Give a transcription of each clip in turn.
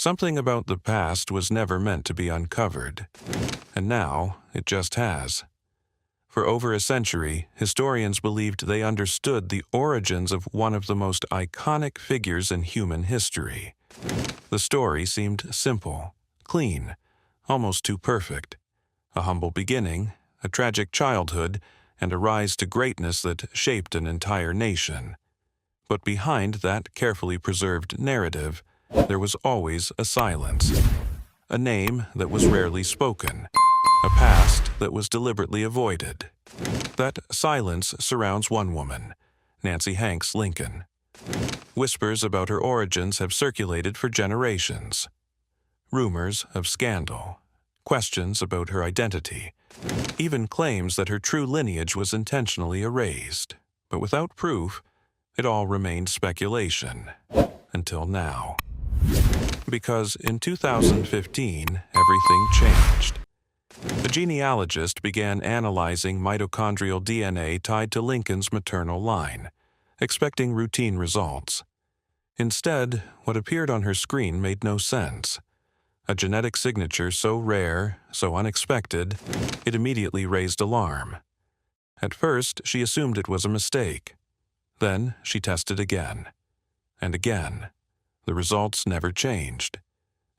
Something about the past was never meant to be uncovered, and now it just has. For over a century, historians believed they understood the origins of one of the most iconic figures in human history. The story seemed simple, clean, almost too perfect. A humble beginning, a tragic childhood, and a rise to greatness that shaped an entire nation. But behind that carefully preserved narrative, there was always a silence, a name that was rarely spoken, a past that was deliberately avoided. That silence surrounds one woman, Nancy Hanks Lincoln. Whispers about her origins have circulated for generations. Rumors of scandal, questions about her identity, even claims that her true lineage was intentionally erased. But without proof, it all remained speculation, until now. Because in 2015, everything changed. A genealogist began analyzing mitochondrial DNA tied to Lincoln's maternal line, expecting routine results. Instead, what appeared on her screen made no sense. A genetic signature so rare, so unexpected, it immediately raised alarm. At first, she assumed it was a mistake. Then she tested again, and again. The results never changed.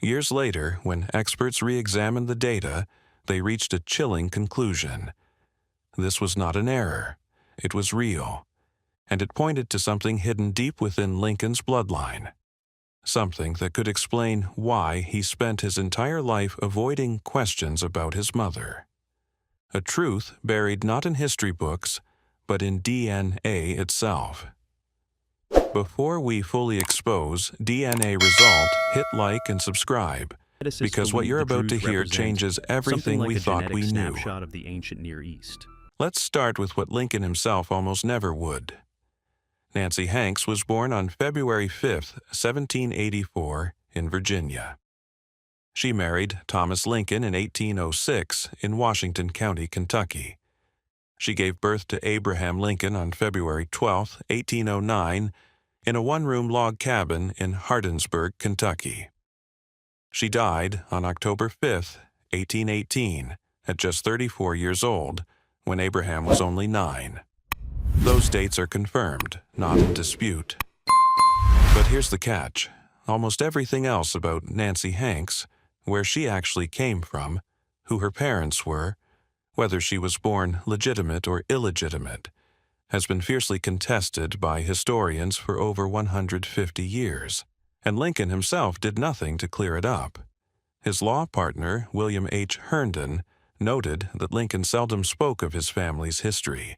Years later, when experts re-examined the data, they reached a chilling conclusion. This was not an error. It was real, and it pointed to something hidden deep within Lincoln's bloodline. Something that could explain why he spent his entire life avoiding questions about his mother. A truth buried not in history books, but in DNA itself. Before we fully expose DNA Result, hit like and subscribe, because what you're about to hear changes everything we thought we knew. Snapshot of the ancient Near East. Let's start with what Lincoln himself almost never would. Nancy Hanks was born on February 5, 1784, in Virginia. She married Thomas Lincoln in 1806 in Washington County, Kentucky. She gave birth to Abraham Lincoln on February 12, 1809, in a one-room log cabin in Hardinsburg, Kentucky. She died on October 5, 1818, at just 34 years old, when Abraham was only 9. Those dates are confirmed, not in dispute. But here's the catch. Almost everything else about Nancy Hanks, where she actually came from, who her parents were, whether she was born legitimate or illegitimate, has been fiercely contested by historians for over 150 years, and Lincoln himself did nothing to clear it up. His law partner, William H. Herndon, noted that Lincoln seldom spoke of his family's history,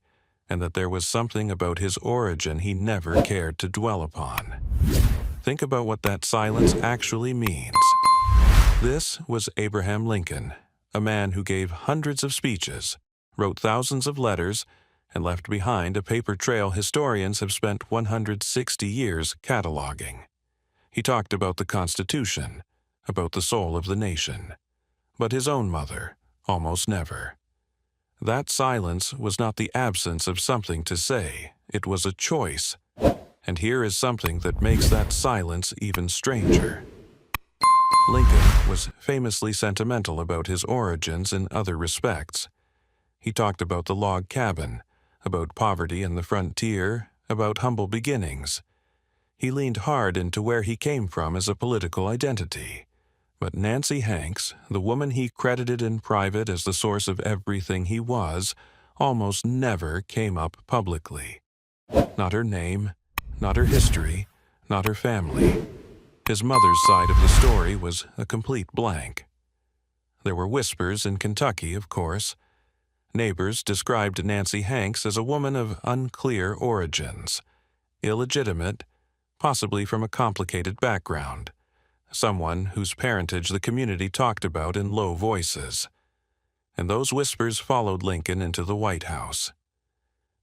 and that there was something about his origin he never cared to dwell upon. Think about what that silence actually means. This was Abraham Lincoln, a man who gave hundreds of speeches, wrote thousands of letters, and left behind a paper trail historians have spent 160 years cataloging. He talked about the Constitution, about the soul of the nation, but his own mother, almost never. That silence was not the absence of something to say, it was a choice. And here is something that makes that silence even stranger. Lincoln was famously sentimental about his origins in other respects. He talked about the log cabin, about poverty and the frontier, about humble beginnings. He leaned hard into where he came from as a political identity. But Nancy Hanks, the woman he credited in private as the source of everything he was, almost never came up publicly. Not her name, not her history, not her family. His mother's side of the story was a complete blank. There were whispers in Kentucky, of course. Neighbors described Nancy Hanks as a woman of unclear origins, illegitimate, possibly from a complicated background, someone whose parentage the community talked about in low voices. And those whispers followed Lincoln into the White House.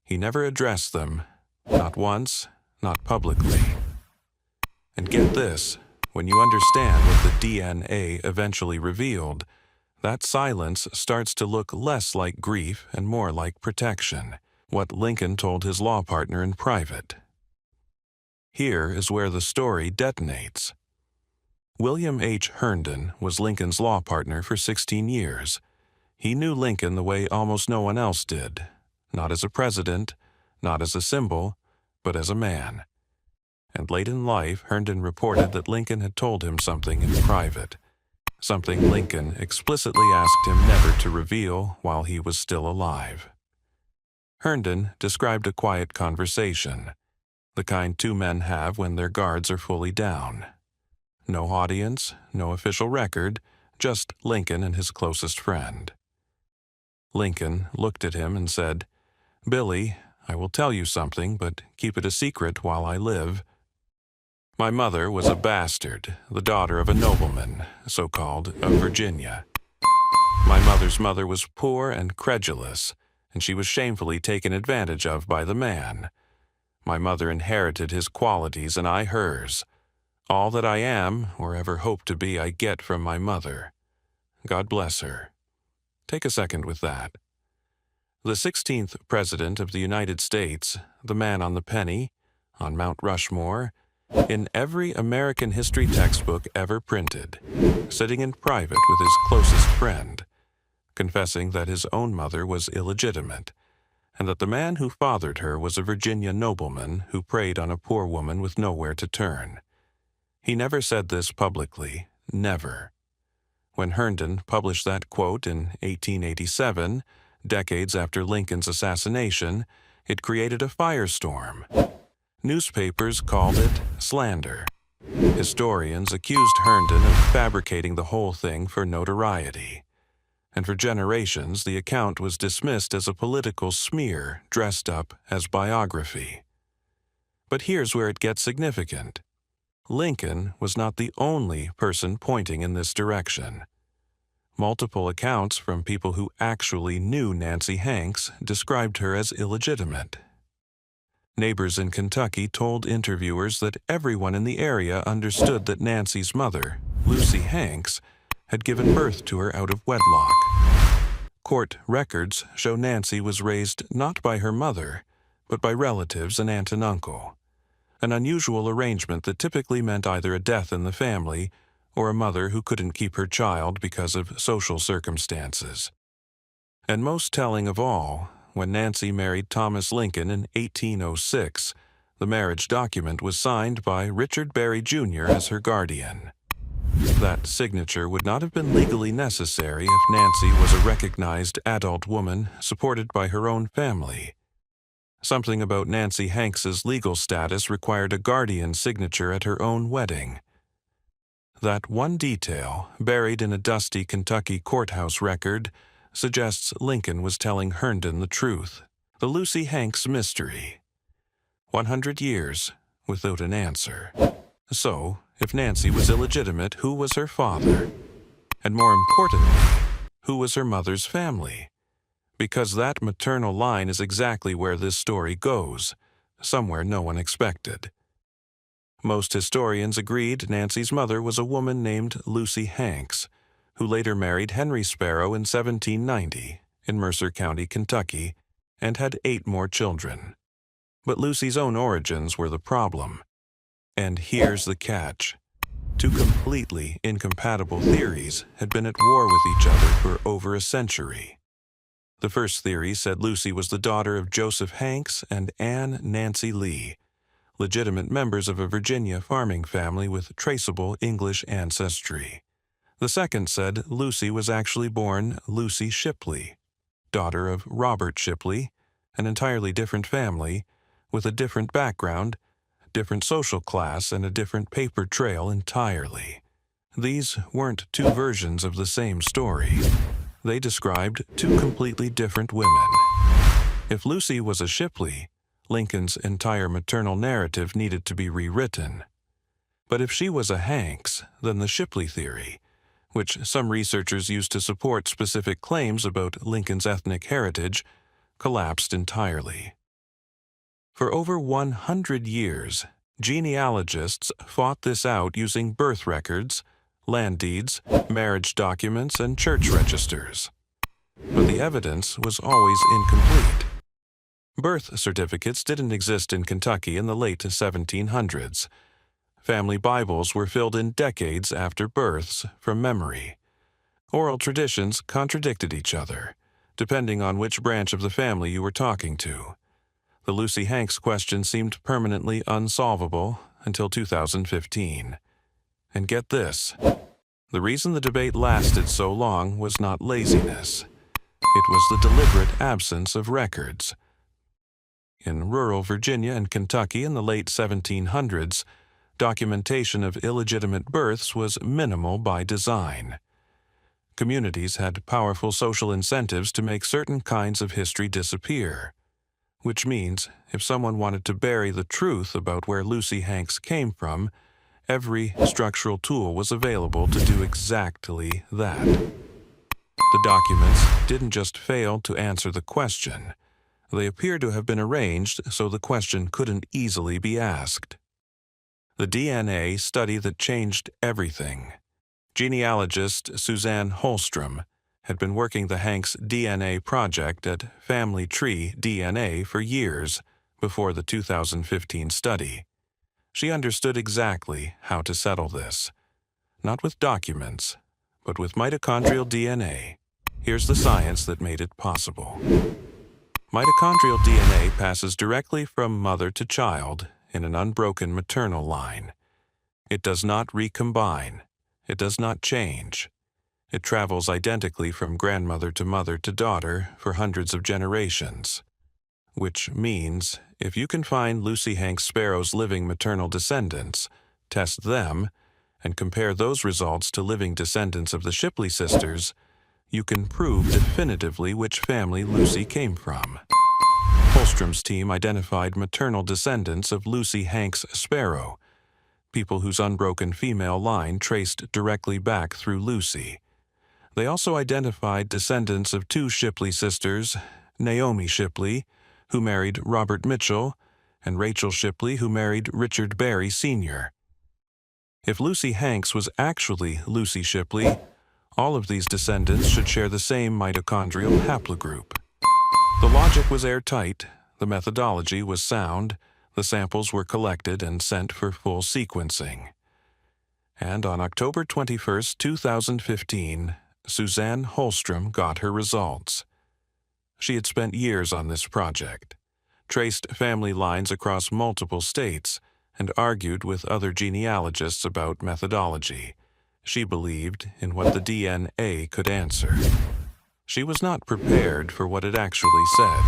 He never addressed them, not once, not publicly. And get this, when you understand what the DNA eventually revealed, that silence starts to look less like grief and more like protection, what Lincoln told his law partner in private. Here is where the story detonates. William H. Herndon was Lincoln's law partner for 16 years. He knew Lincoln the way almost no one else did, not as a president, not as a symbol, but as a man. And late in life, Herndon reported that Lincoln had told him something in private, something Lincoln explicitly asked him never to reveal while he was still alive. Herndon described a quiet conversation, the kind two men have when their guards are fully down. No audience, no official record, just Lincoln and his closest friend. Lincoln looked at him and said, "Billy, I will tell you something, but keep it a secret while I live. My mother was a bastard, the daughter of a nobleman, so-called, of Virginia. My mother's mother was poor and credulous, and she was shamefully taken advantage of by the man. My mother inherited his qualities and I hers. All that I am, or ever hope to be, I get from my mother. God bless her." Take a second with that. The 16th President of the United States, the man on the penny, on Mount Rushmore, in every American history textbook ever printed, sitting in private with his closest friend, confessing that his own mother was illegitimate, and that the man who fathered her was a Virginia nobleman who preyed on a poor woman with nowhere to turn. He never said this publicly, never. When Herndon published that quote in 1887, decades after Lincoln's assassination, it created a firestorm. Newspapers called it slander. Historians accused Herndon of fabricating the whole thing for notoriety. And for generations, the account was dismissed as a political smear dressed up as biography. But here's where it gets significant. Lincoln was not the only person pointing in this direction. Multiple accounts from people who actually knew Nancy Hanks described her as illegitimate. Neighbors in Kentucky told interviewers that everyone in the area understood that Nancy's mother, Lucy Hanks, had given birth to her out of wedlock. Court records show Nancy was raised not by her mother, but by relatives and aunt and uncle, an unusual arrangement that typically meant either a death in the family or a mother who couldn't keep her child because of social circumstances. And most telling of all, when Nancy married Thomas Lincoln in 1806, the marriage document was signed by Richard Berry Jr. as her guardian. That signature would not have been legally necessary if Nancy was a recognized adult woman supported by her own family. Something about Nancy Hanks's legal status required a guardian signature at her own wedding. That one detail, buried in a dusty Kentucky courthouse record, suggests Lincoln was telling Herndon the truth, the Lucy Hanks mystery. 100 years without an answer. So, if Nancy was illegitimate, who was her father? And more importantly, who was her mother's family? Because that maternal line is exactly where this story goes, somewhere no one expected. Most historians agreed Nancy's mother was a woman named Lucy Hanks, who later married Henry Sparrow in 1790 in Mercer County, Kentucky, and had 8 more children. But Lucy's own origins were the problem. And here's the catch. 2 completely incompatible theories had been at war with each other for over a century. The first theory said Lucy was the daughter of Joseph Hanks and Anne Nancy Lee, legitimate members of a Virginia farming family with traceable English ancestry. The second said Lucy was actually born Lucy Shipley, daughter of Robert Shipley, an entirely different family, with a different background, different social class, and a different paper trail entirely. These weren't 2 versions of the same story. They described 2 completely different women. If Lucy was a Shipley, Lincoln's entire maternal narrative needed to be rewritten. But if she was a Hanks, then the Shipley theory, which some researchers used to support specific claims about Lincoln's ethnic heritage, collapsed entirely. For over 100 years, genealogists fought this out using birth records, land deeds, marriage documents, and church registers. But the evidence was always incomplete. Birth certificates didn't exist in Kentucky in the late 1700s. Family Bibles were filled in decades after births from memory. Oral traditions contradicted each other, depending on which branch of the family you were talking to. The Lucy Hanks question seemed permanently unsolvable until 2015. And get this, the reason the debate lasted so long was not laziness. It was the deliberate absence of records. In rural Virginia and Kentucky in the late 1700s, documentation of illegitimate births was minimal by design. Communities had powerful social incentives to make certain kinds of history disappear, which means if someone wanted to bury the truth about where Lucy Hanks came from, every structural tool was available to do exactly that. The documents didn't just fail to answer the question. They appear to have been arranged so the question couldn't easily be asked. The DNA study that changed everything. Genealogist Suzanne Holstrom had been working the Hanks DNA project at Family Tree DNA for years before the 2015 study. She understood exactly how to settle this, not with documents, but with mitochondrial DNA. Here's the science that made it possible. Mitochondrial DNA passes directly from mother to child in an unbroken maternal line. It does not recombine. It does not change. It travels identically from grandmother to daughter for hundreds of generations. Which means, if you can find Lucy Hanks Sparrow's living maternal descendants, test them, and compare those results to living descendants of the Shipley sisters, you can prove definitively which family Lucy came from. Holstrom's team identified maternal descendants of Lucy Hanks Sparrow, people whose unbroken female line traced directly back through Lucy. They also identified descendants of two Shipley sisters, Naomi Shipley, who married Robert Mitchell, and Rachel Shipley, who married Richard Berry Sr. If Lucy Hanks was actually Lucy Shipley, all of these descendants should share the same mitochondrial haplogroup. The logic was airtight, the methodology was sound, the samples were collected and sent for full sequencing. And on October 21, 2015, Suzanne Holstrom got her results. She had spent years on this project, traced family lines across multiple states, and argued with other genealogists about methodology. She believed in what the DNA could answer. She was not prepared for what it actually said.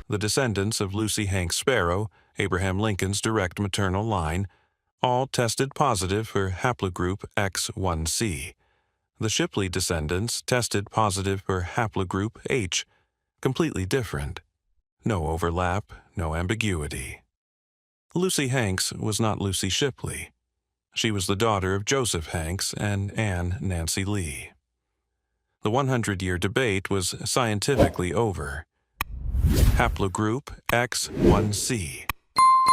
The descendants of Lucy Hanks Sparrow, Abraham Lincoln's direct maternal line, all tested positive for haplogroup X1C. The Shipley descendants tested positive for haplogroup H, completely different. No overlap, no ambiguity. Lucy Hanks was not Lucy Shipley. She was the daughter of Joseph Hanks and Anne Nancy Lee. The 100-year debate was scientifically over. Haplogroup X1C,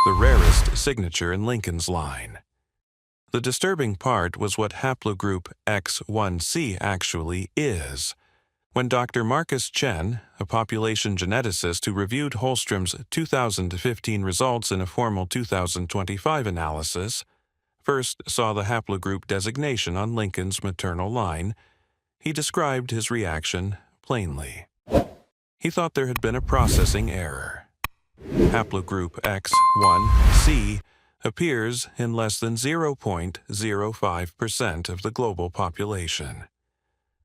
the rarest signature in Lincoln's line. The disturbing part was what haplogroup X1C actually is. When Dr. Marcus Chen, a population geneticist who reviewed Holstrom's 2015 results in a formal 2025 analysis, first saw the haplogroup designation on Lincoln's maternal line, he described his reaction plainly. He thought there had been a processing error. Haplogroup X1C appears in less than 0.05% of the global population.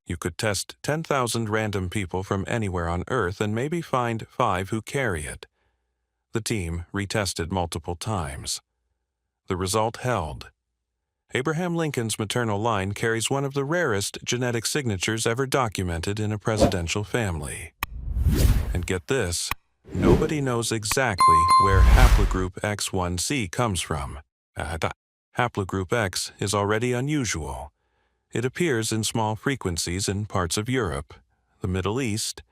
You could test 10,000 random people from anywhere on Earth and maybe find 5 who carry it. The team retested multiple times. The result held. Abraham Lincoln's maternal line carries one of the rarest genetic signatures ever documented in a presidential family. And get this, nobody knows exactly where haplogroup X1C comes from. Haplogroup X is already unusual. It appears in small frequencies in parts of Europe, the Middle East,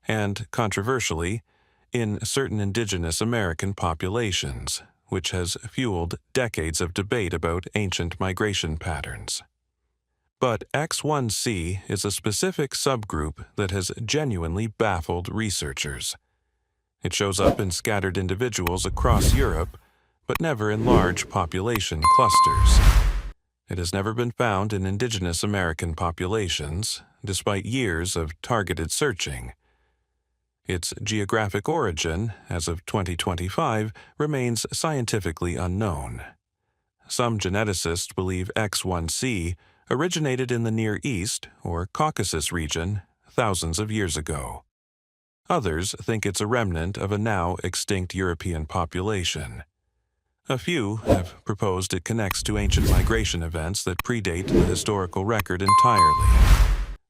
and, controversially, in certain indigenous American populations, which has fueled decades of debate about ancient migration patterns. But X1C is a specific subgroup that has genuinely baffled researchers. It shows up in scattered individuals across Europe, but never in large population clusters. It has never been found in indigenous American populations, despite years of targeted searching. Its geographic origin, as of 2025, remains scientifically unknown. Some geneticists believe X1C originated in the Near East or Caucasus region thousands of years ago. Others think it's a remnant of a now extinct European population. A few have proposed it connects to ancient migration events that predate the historical record entirely.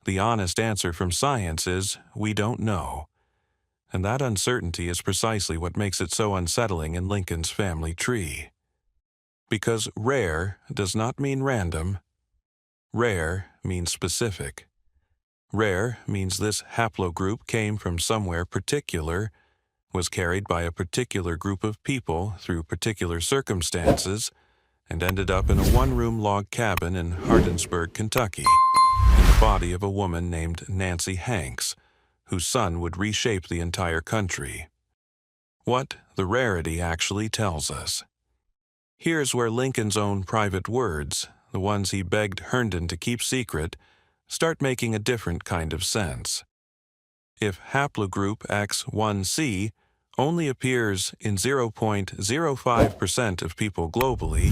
The honest answer from science is, we don't know. And that uncertainty is precisely what makes it so unsettling in Lincoln's family tree. Because rare does not mean random. Rare means specific. Rare means this haplogroup came from somewhere particular, was carried by a particular group of people through particular circumstances, and ended up in a one-room log cabin in Hardinsburg, Kentucky, in the body of a woman named Nancy Hanks, whose son would reshape the entire country. What the rarity actually tells us. Here's where Lincoln's own private words, the ones he begged Herndon to keep secret, start making a different kind of sense. If haplogroup X1C only appears in 0.05% of people globally,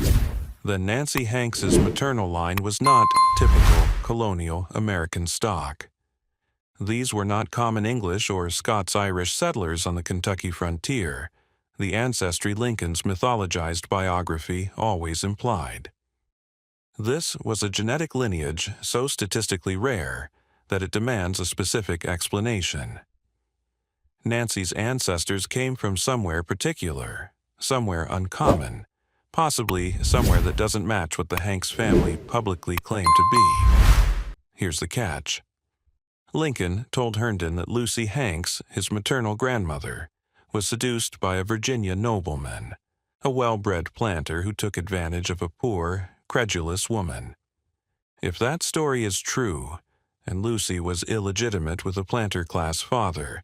then Nancy Hanks's maternal line was not typical colonial American stock. These were not common English or Scots-Irish settlers on the Kentucky frontier, the ancestry Lincoln's mythologized biography always implied. This was a genetic lineage so statistically rare that it demands a specific explanation. Nancy's ancestors came from somewhere particular, somewhere uncommon, possibly somewhere that doesn't match what the Hanks family publicly claimed to be. Here's the catch. Lincoln told Herndon that Lucy Hanks, his maternal grandmother, was seduced by a Virginia nobleman, a well-bred planter who took advantage of a poor, credulous woman. If that story is true, and Lucy was illegitimate with a planter-class father,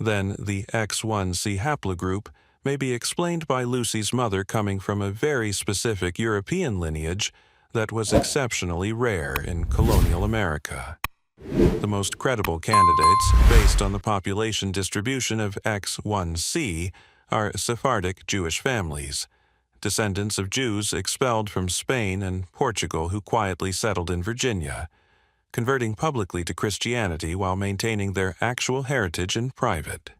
then the X1C haplogroup may be explained by Lucy's mother coming from a very specific European lineage that was exceptionally rare in colonial America. The most credible candidates, based on the population distribution of X1C, are Sephardic Jewish families, descendants of Jews expelled from Spain and Portugal who quietly settled in Virginia, converting publicly to Christianity while maintaining their actual heritage in private.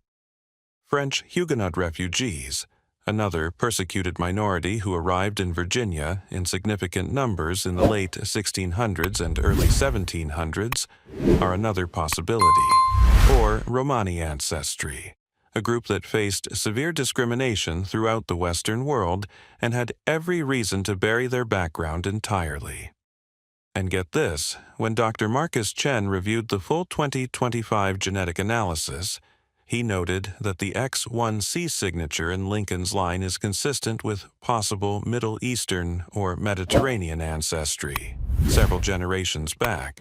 French Huguenot refugees, another persecuted minority who arrived in Virginia in significant numbers in the late 1600s and early 1700s, are another possibility. Or Romani ancestry, a group that faced severe discrimination throughout the Western world and had every reason to bury their background entirely. And get this, when Dr. Marcus Chen reviewed the full 2025 genetic analysis, he noted that the X1C signature in Lincoln's line is consistent with possible Middle Eastern or Mediterranean ancestry, several generations back.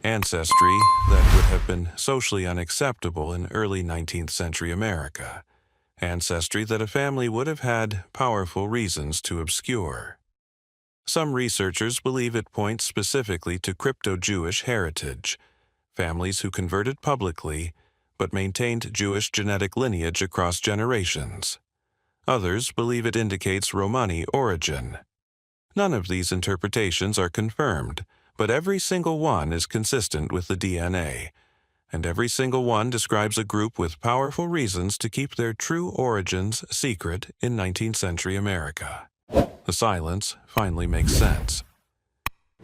Ancestry that would have been socially unacceptable in early 19th century America. Ancestry that a family would have had powerful reasons to obscure. Some researchers believe it points specifically to crypto-Jewish heritage, families who converted publicly but maintained Jewish genetic lineage across generations. Others believe it indicates Romani origin. None of these interpretations are confirmed, but every single one is consistent with the DNA, and every single one describes a group with powerful reasons to keep their true origins secret in 19th century America. The silence finally makes sense.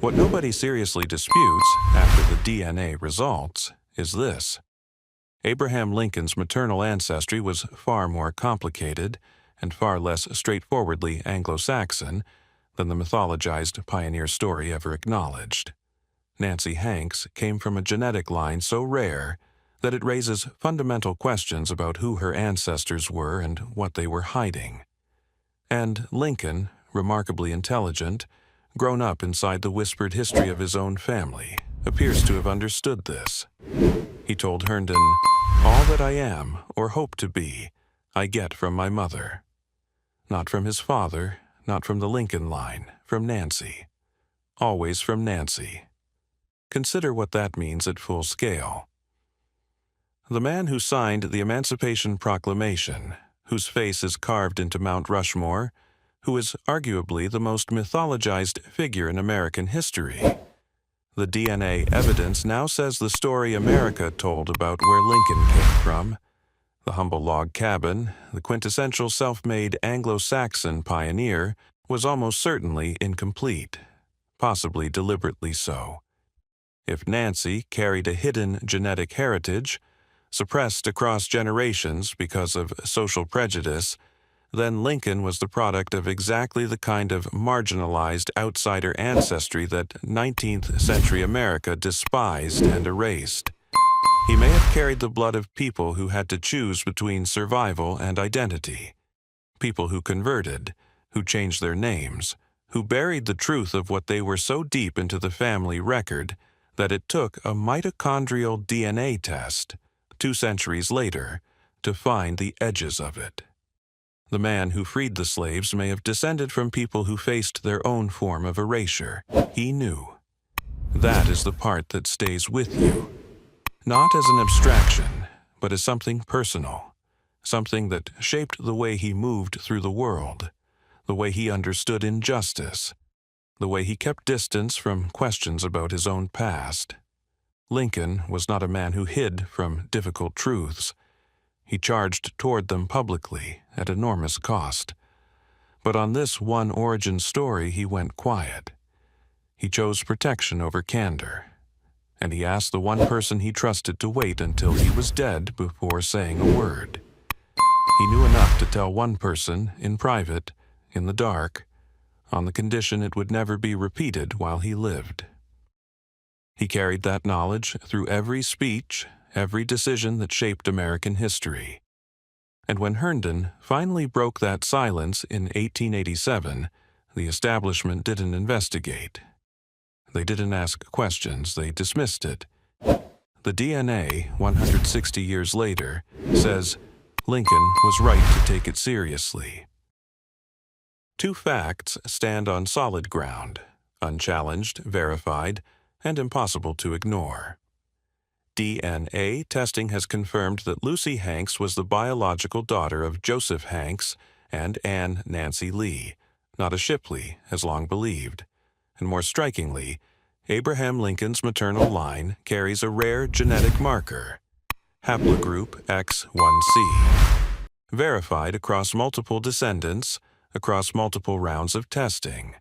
What nobody seriously disputes after the DNA results is this. Abraham Lincoln's maternal ancestry was far more complicated and far less straightforwardly Anglo-Saxon than the mythologized pioneer story ever acknowledged. Nancy Hanks came from a genetic line so rare that it raises fundamental questions about who her ancestors were and what they were hiding. And Lincoln, remarkably intelligent, grown up inside the whispered history of his own family, appears to have understood this. He told Herndon, "All that I am, or hope to be, I get from my mother." Not from his father, not from the Lincoln line, from Nancy. Always from Nancy. Consider what that means at full scale. The man who signed the Emancipation Proclamation, whose face is carved into Mount Rushmore, who is arguably the most mythologized figure in American history. The DNA evidence now says the story America told about where Lincoln came from. The humble log cabin, the quintessential self-made Anglo-Saxon pioneer, was almost certainly incomplete, possibly deliberately so. If Nancy carried a hidden genetic heritage, suppressed across generations because of social prejudice, then Lincoln was the product of exactly the kind of marginalized outsider ancestry that 19th century America despised and erased. He may have carried the blood of people who had to choose between survival and identity, people who converted, who changed their names, who buried the truth of what they were so deep into the family record that it took a mitochondrial DNA test 2 centuries later to find the edges of it. The man who freed the slaves may have descended from people who faced their own form of erasure. He knew. That is the part that stays with you. Not as an abstraction, but as something personal, something that shaped the way he moved through the world, the way he understood injustice, the way he kept distance from questions about his own past. Lincoln was not a man who hid from difficult truths. He charged toward them publicly at enormous cost. But on this one origin story he went quiet. He chose protection over candor. And he asked the one person he trusted to wait until he was dead before saying a word. He knew enough to tell one person, in private, in the dark, on the condition it would never be repeated while he lived. He carried that knowledge through every speech, every decision that shaped American history. And when Herndon finally broke that silence in 1887, the establishment didn't investigate. They didn't ask questions, they dismissed it. The DNA, 160 years later, says Lincoln was right to take it seriously. 2 facts stand on solid ground, unchallenged, verified, and impossible to ignore. DNA testing has confirmed that Lucy Hanks was the biological daughter of Joseph Hanks and Anne Nancy Lee, not a Shipley, as long believed. And more strikingly, Abraham Lincoln's maternal line carries a rare genetic marker, haplogroup X1C, verified across multiple descendants, across multiple rounds of testing.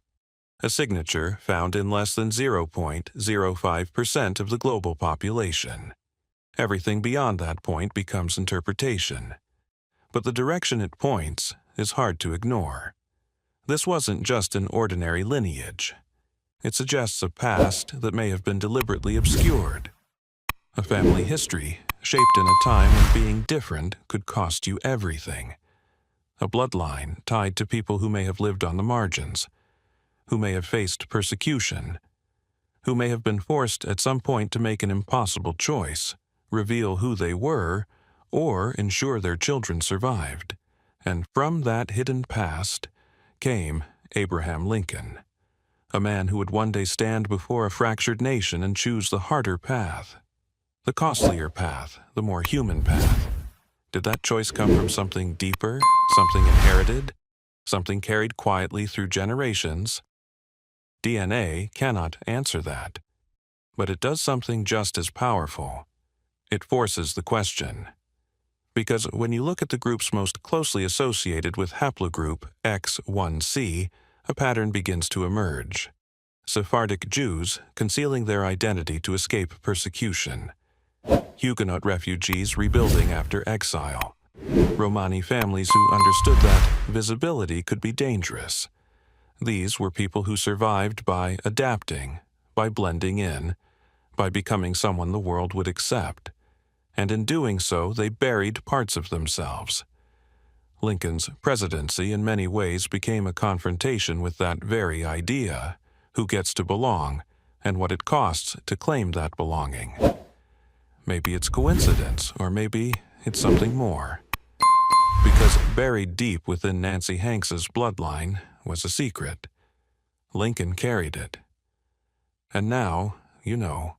A signature found in less than 0.05% of the global population. Everything beyond that point becomes interpretation. But the direction it points is hard to ignore. This wasn't just an ordinary lineage. It suggests a past that may have been deliberately obscured. A family history shaped in a time when being different could cost you everything. A bloodline tied to people who may have lived on the margins, who may have faced persecution, who may have been forced at some point to make an impossible choice, reveal who they were, or ensure their children survived. And from that hidden past came Abraham Lincoln, a man who would one day stand before a fractured nation and choose the harder path, the costlier path, the more human path. Did that choice come from something deeper, something inherited, something carried quietly through generations? DNA cannot answer that, but it does something just as powerful. It forces the question. Because when you look at the groups most closely associated with haplogroup X1C, a pattern begins to emerge. Sephardic Jews concealing their identity to escape persecution. Huguenot refugees rebuilding after exile. Romani families who understood that visibility could be dangerous. These were people who survived by adapting, by blending in, by becoming someone the world would accept. And in doing so, they buried parts of themselves. Lincoln's presidency in many ways became a confrontation with that very idea, who gets to belong, and what it costs to claim that belonging. Maybe it's coincidence, or maybe it's something more. Because because buried deep within Nancy Hanks's bloodline was a secret. Lincoln carried it. And now, you know,